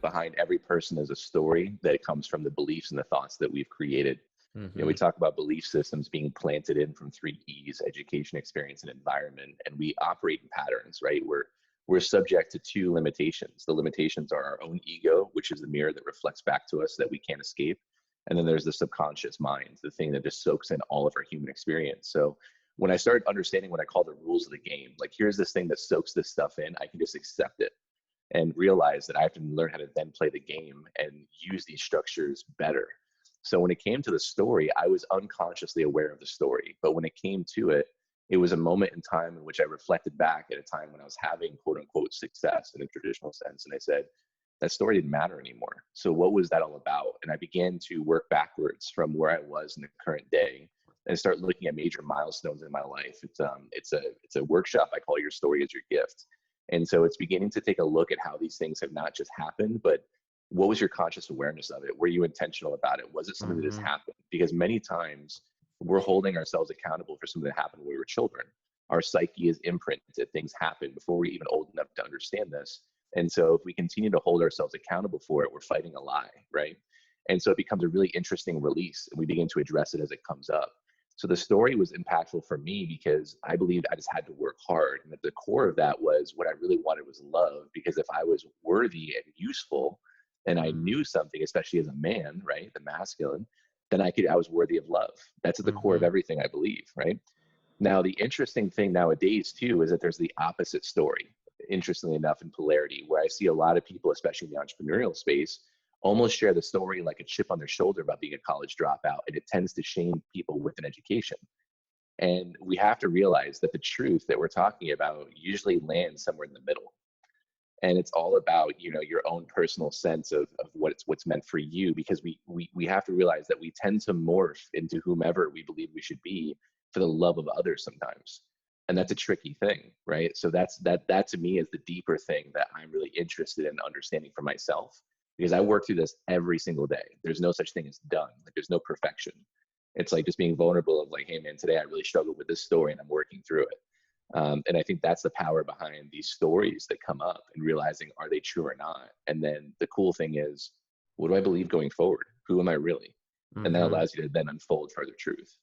behind every person is a story that comes from the beliefs and the thoughts that we've created. We talk about belief systems being planted in from 3 E's: education, experience, and environment. And we operate in patterns, right? We're subject to 2 limitations. The limitations are our own ego, which is the mirror that reflects back to us that we can't escape. And then there's the subconscious mind, the thing that just soaks in all of our human experience. So when I started understanding what I call the rules of the game, like here's this thing that soaks this stuff in, I can just accept it and realize that I have to learn how to then play the game and use these structures better. So when it came to the story, I was unconsciously aware of the story. But when it came to it, it was a moment in time in which I reflected back at a time when I was having quote unquote success in a traditional sense. And I said, that story didn't matter anymore. So what was that all about? And I began to work backwards from where I was in the current day and start looking at major milestones in my life. It's a workshop I call Your Story is Your Gift. And so it's beginning to take a look at how these things have not just happened, but what was your conscious awareness of it? Were you intentional about it? Was it something that just happened? Because many times we're holding ourselves accountable for something that happened when we were children. Our psyche is imprinted. Things happen before we're even old enough to understand this. And so if we continue to hold ourselves accountable for it, we're fighting a lie, right? And so it becomes a really interesting release, and we begin to address it as it comes up. So the story was impactful for me because I believed I just had to work hard. And at the core of that was what I really wanted was love, because if I was worthy and useful and I knew something, especially as a man, right, the masculine, then I was worthy of love. That's at the core of everything I believe, right? Now, the interesting thing nowadays too is that there's the opposite story, interestingly enough, in polarity, where I see a lot of people, especially in the entrepreneurial space, almost share the story like a chip on their shoulder about being a college dropout, and it tends to shame people with an education. And we have to realize that the truth that we're talking about usually lands somewhere in the middle. And it's all about, your own personal sense of what's meant for you, because we have to realize that we tend to morph into whomever we believe we should be for the love of others sometimes. And that's a tricky thing, right? So that to me is the deeper thing that I'm really interested in understanding for myself, because I work through this every single day. There's no such thing as done. Like there's no perfection. It's like just being vulnerable of like, hey man, today I really struggled with this story and I'm working through it. And I think that's the power behind these stories that come up, and realizing, are they true or not? And then the cool thing is, what do I believe going forward? Who am I really? And that allows you to then unfold further truth.